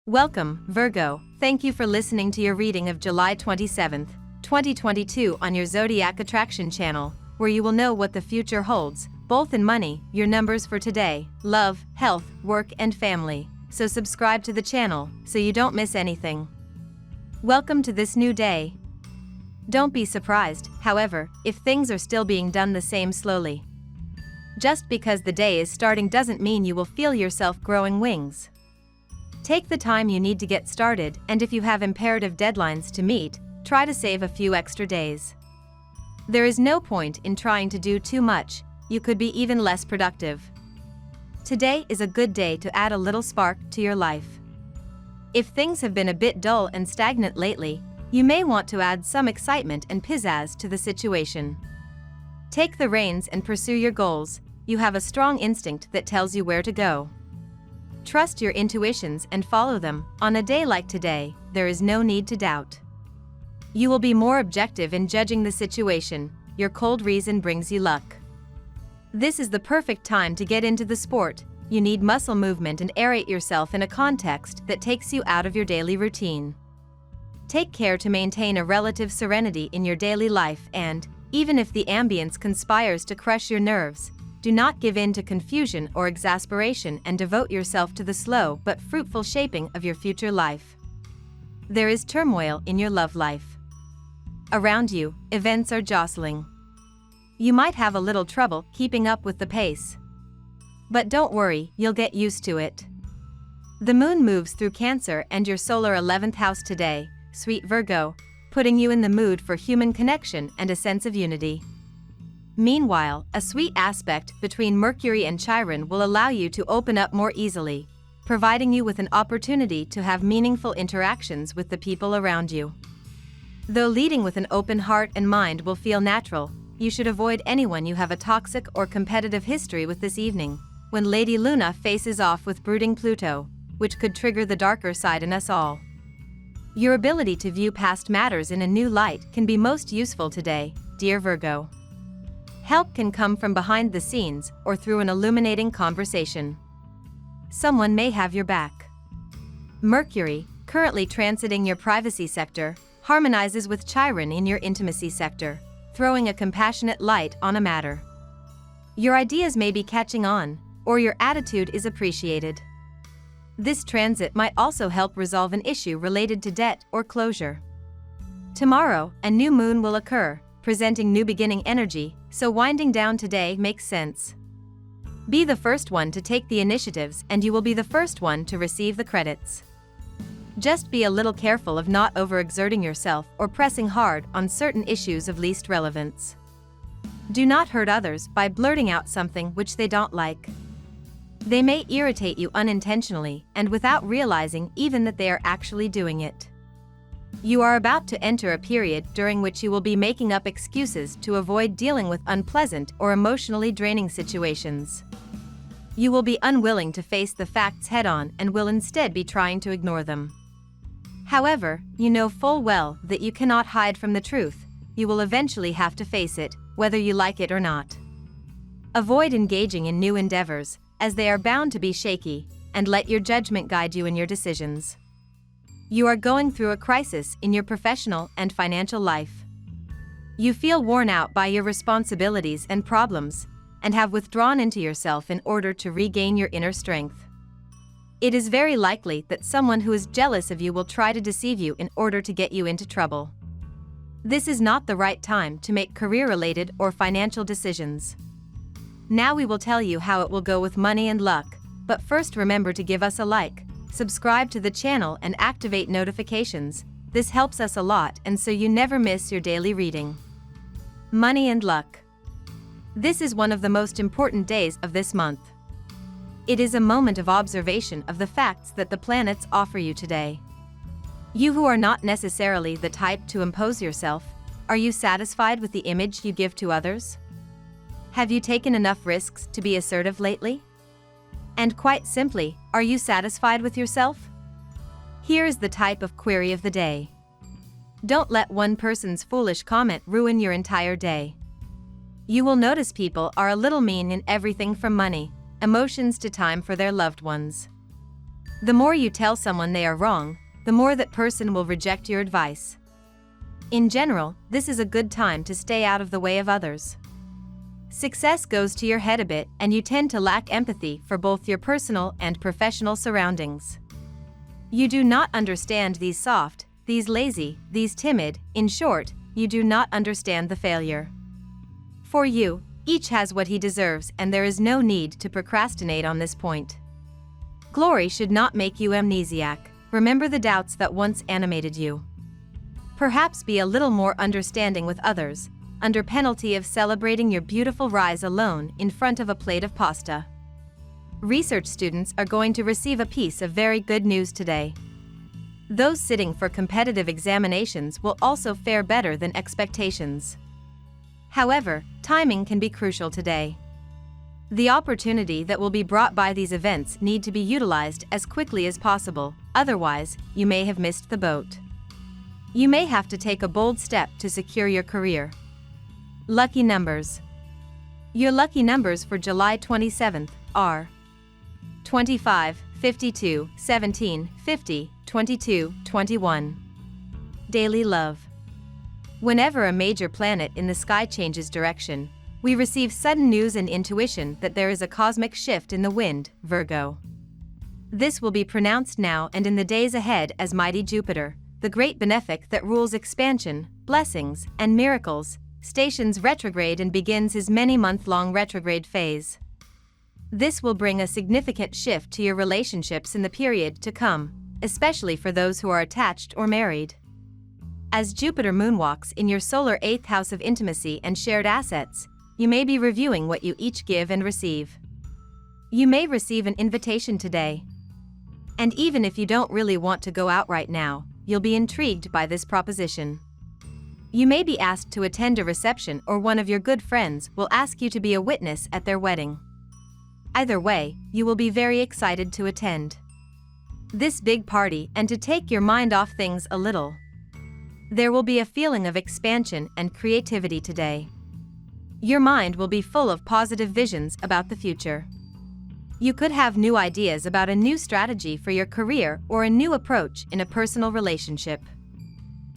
Welcome, Virgo. Thank you for listening to your reading of July 27, 2022 on your Zodiac Attraction channel, where you will know what the future holds, both in money, your numbers for today, love, health, work and family. So subscribe to the channel so you don't miss anything. Welcome to this new day. Don't be surprised, however, if things are still being done the same slowly. Just because the day is starting doesn't mean you will feel yourself growing wings. Take the time you need to get started, and if you have imperative deadlines to meet, try to save a few extra days. There is no point in trying to do too much, you could be even less productive. Today is a good day to add a little spark to your life. If things have been a bit dull and stagnant lately, you may want to add some excitement and pizzazz to the situation. Take the reins and pursue your goals. You have a strong instinct that tells you where to go. Trust your intuitions and follow them. On a day like today, there is no need to doubt. You will be more objective in judging the situation. Your cold reason brings you luck. This is the perfect time to get into the sport. You need muscle movement and aerate yourself in a context that takes you out of your daily routine. Take care to maintain a relative serenity in your daily life and, even if the ambience conspires to crush your nerves, do not give in to confusion or exasperation and devote yourself to the slow but fruitful shaping of your future life. There is turmoil in your love life. Around you, events are jostling. You might have a little trouble keeping up with the pace. But don't worry, you'll get used to it. The moon moves through Cancer and your solar 11th house today, sweet Virgo, putting you in the mood for human connection and a sense of unity. Meanwhile, a sweet aspect between Mercury and Chiron will allow you to open up more easily, providing you with an opportunity to have meaningful interactions with the people around you. Though leading with an open heart and mind will feel natural, you should avoid anyone you have a toxic or competitive history with this evening, when Lady Luna faces off with brooding Pluto, which could trigger the darker side in us all. Your ability to view past matters in a new light can be most useful today, dear Virgo. Help can come from behind the scenes or through an illuminating conversation. Someone may have your back. Mercury, currently transiting your privacy sector, harmonizes with Chiron in your intimacy sector, throwing a compassionate light on a matter. Your ideas may be catching on, or your attitude is appreciated. This transit might also help resolve an issue related to debt or closure. Tomorrow, a new moon will occur, presenting new beginning energy, so winding down today makes sense. Be the first one to take the initiatives and you will be the first one to receive the credits. Just be a little careful of not overexerting yourself or pressing hard on certain issues of least relevance. Do not hurt others by blurting out something which they don't like. They may irritate you unintentionally and without realizing even that they are actually doing it. You are about to enter a period during which you will be making up excuses to avoid dealing with unpleasant or emotionally draining situations. You will be unwilling to face the facts head-on and will instead be trying to ignore them. However, you know full well that you cannot hide from the truth. You will eventually have to face it, whether you like it or not. Avoid engaging in new endeavors, as they are bound to be shaky, and let your judgment guide you in your decisions. You are going through a crisis in your professional and financial life. You feel worn out by your responsibilities and problems, and have withdrawn into yourself in order to regain your inner strength. It is very likely that someone who is jealous of you will try to deceive you in order to get you into trouble. This is not the right time to make career-related or financial decisions. Now we will tell you how it will go with money and luck, but first remember to give us a like, subscribe to the channel and activate notifications. This helps us a lot and so you never miss your daily reading. Money and luck. This is one of the most important days of this month. It is a moment of observation of the facts that the planets offer you today. You who are not necessarily the type to impose yourself, are you satisfied with the image you give to others? Have you taken enough risks to be assertive lately? And quite simply, are you satisfied with yourself? Here is the type of query of the day. Don't let one person's foolish comment ruin your entire day. You will notice people are a little mean in everything from money, emotions to time for their loved ones. The more you tell someone they are wrong, the more that person will reject your advice. In general, this is a good time to stay out of the way of others. Success goes to your head a bit, and you tend to lack empathy for both your personal and professional surroundings. You do not understand these soft, these lazy, these timid. In short, you do not understand the failure. For you, each has what he deserves, and there is no need to procrastinate on this point. Glory should not make you amnesiac. Remember the doubts that once animated you. Perhaps be a little more understanding with others, under penalty of celebrating your beautiful rise alone in front of a plate of pasta. Research students are going to receive a piece of very good news today. Those sitting for competitive examinations will also fare better than expectations. However, timing can be crucial today. The opportunity that will be brought by these events need to be utilized as quickly as possible, otherwise, you may have missed the boat. You may have to take a bold step to secure your career. Lucky numbers. Your lucky numbers for July 27th are 25, 52, 17, 50, 22, 21. Daily love. Whenever a major planet in the sky changes direction, we receive sudden news and intuition that there is a cosmic shift in the wind, Virgo. This will be pronounced now and in the days ahead as mighty Jupiter, the great benefic that rules expansion, blessings, and miracles, stations retrograde and begins his many-month-long retrograde phase. This will bring a significant shift to your relationships in the period to come, especially for those who are attached or married. As Jupiter moonwalks in your solar 8th house of intimacy and shared assets, you may be reviewing what you each give and receive. You may receive an invitation today. And even if you don't really want to go out right now, you'll be intrigued by this proposition. You may be asked to attend a reception, or one of your good friends will ask you to be a witness at their wedding. Either way, you will be very excited to attend this big party and to take your mind off things a little. There will be a feeling of expansion and creativity today. Your mind will be full of positive visions about the future. You could have new ideas about a new strategy for your career or a new approach in a personal relationship.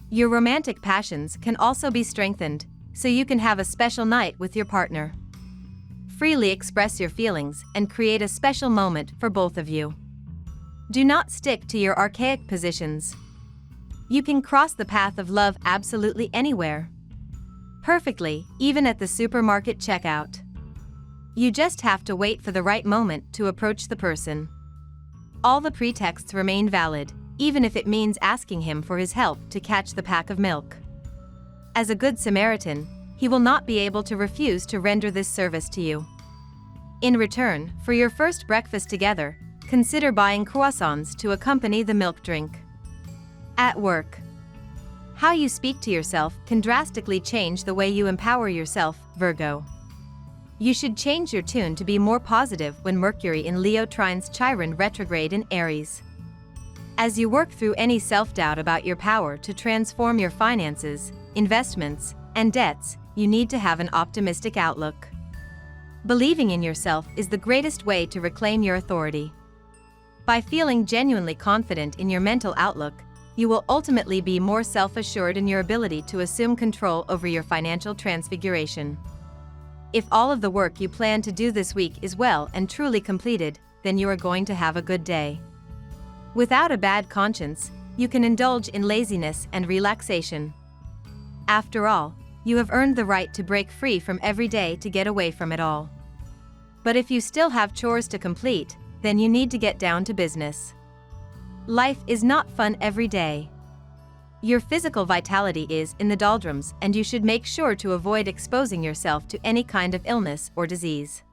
Your romantic passions can also be strengthened, so you can have a special night with your partner. Freely express your feelings and create a special moment for both of you. Do not stick to your archaic positions. You can cross the path of love absolutely anywhere. Perfectly, even at the supermarket checkout. You just have to wait for the right moment to approach the person. All the pretexts remain valid, even if it means asking him for his help to catch the pack of milk. As a good Samaritan, he will not be able to refuse to render this service to you. In return, for your first breakfast together, consider buying croissants to accompany the milk drink. At work. How you speak to yourself can drastically change the way you empower yourself, Virgo. You should change your tune to be more positive when Mercury in Leo trines Chiron retrograde in Aries. As you work through any self-doubt about your power to transform your finances, investments, and debts, you need to have an optimistic outlook. Believing in yourself is the greatest way to reclaim your authority. By feeling genuinely confident in your mental outlook, you will ultimately be more self-assured in your ability to assume control over your financial transfiguration. If all of the work you plan to do this week is well and truly completed, then you are going to have a good day. Without a bad conscience, you can indulge in laziness and relaxation. After all, you have earned the right to break free from every day to get away from it all. But if you still have chores to complete, then you need to get down to business. Life is not fun every day. Your physical vitality is in the doldrums, and you should make sure to avoid exposing yourself to any kind of illness or disease.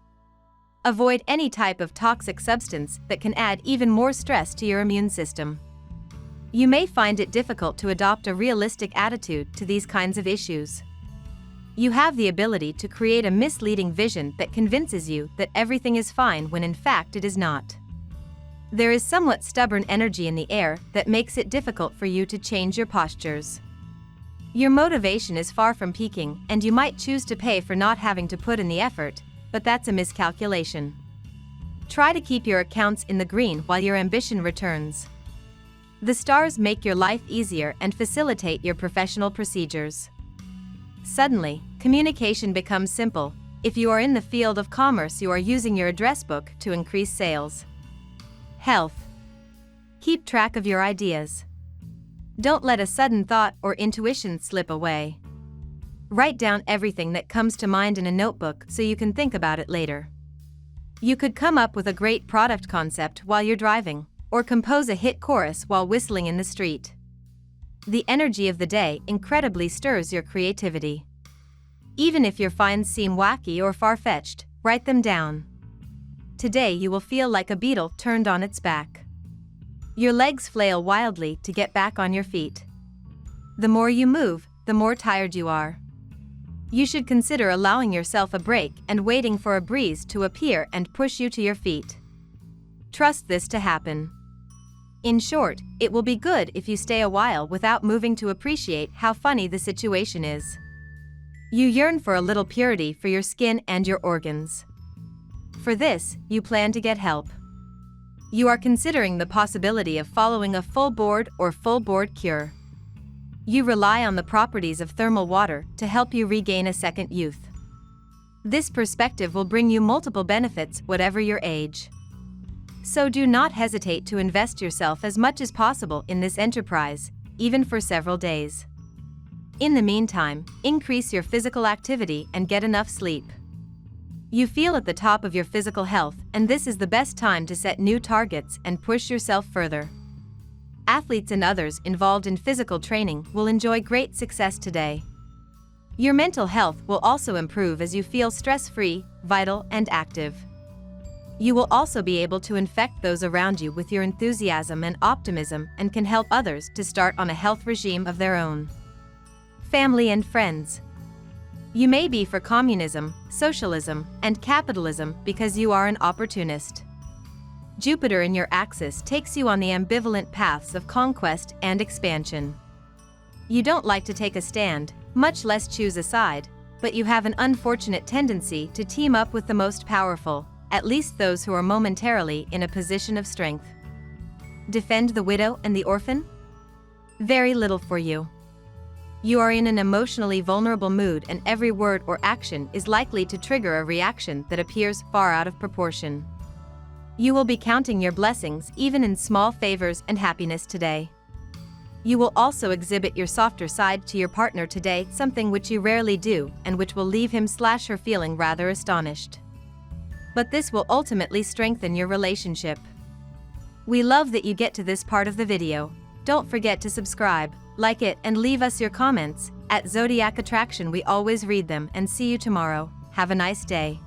Avoid any type of toxic substance that can add even more stress to your immune system. You may find it difficult to adopt a realistic attitude to these kinds of issues. You have the ability to create a misleading vision that convinces you that everything is fine when in fact it is not. There is somewhat stubborn energy in the air that makes it difficult for you to change your postures. Your motivation is far from peaking, and you might choose to pay for not having to put in the effort, but that's a miscalculation. Try to keep your accounts in the green while your ambition returns. The stars make your life easier and facilitate your professional procedures. Suddenly, communication becomes simple. If you are in the field of commerce, you are using your address book to increase sales. Health. Keep track of your ideas. Don't let a sudden thought or intuition slip away. Write down everything that comes to mind in a notebook so you can think about it later. You could come up with a great product concept while you're driving, or compose a hit chorus while whistling in the street. The energy of the day incredibly stirs your creativity. Even if your finds seem wacky or far-fetched, write them down. Today you will feel like a beetle turned on its back. Your legs flail wildly to get back on your feet. The more you move, the more tired you are. You should consider allowing yourself a break and waiting for a breeze to appear and push you to your feet. Trust this to happen. In short, it will be good if you stay a while without moving to appreciate how funny the situation is. You yearn for a little purity for your skin and your organs. For this, you plan to get help. You are considering the possibility of following a full board or full board cure. You rely on the properties of thermal water to help you regain a second youth. This perspective will bring you multiple benefits whatever your age. So do not hesitate to invest yourself as much as possible in this enterprise, even for several days. In the meantime, increase your physical activity and get enough sleep. You feel at the top of your physical health, and this is the best time to set new targets and push yourself further. Athletes and others involved in physical training will enjoy great success today. Your mental health will also improve as you feel stress-free, vital, and active. You will also be able to infect those around you with your enthusiasm and optimism and can help others to start on a health regime of their own. Family and friends. You may be for communism, socialism, and capitalism because you are an opportunist. Jupiter in your axis takes you on the ambivalent paths of conquest and expansion. You don't like to take a stand, much less choose a side, but you have an unfortunate tendency to team up with the most powerful, at least those who are momentarily in a position of strength. Defend the widow and the orphan? Very little for you. You are in an emotionally vulnerable mood, and every word or action is likely to trigger a reaction that appears far out of proportion. You will be counting your blessings even in small favors and happiness today. You will also exhibit your softer side to your partner today, something which you rarely do and which will leave him/her feeling rather astonished. But this will ultimately strengthen your relationship. We love that you get to this part of the video. Don't forget to subscribe, like it, and leave us your comments. At Zodiac Attraction we always read them, and see you tomorrow. Have a nice day.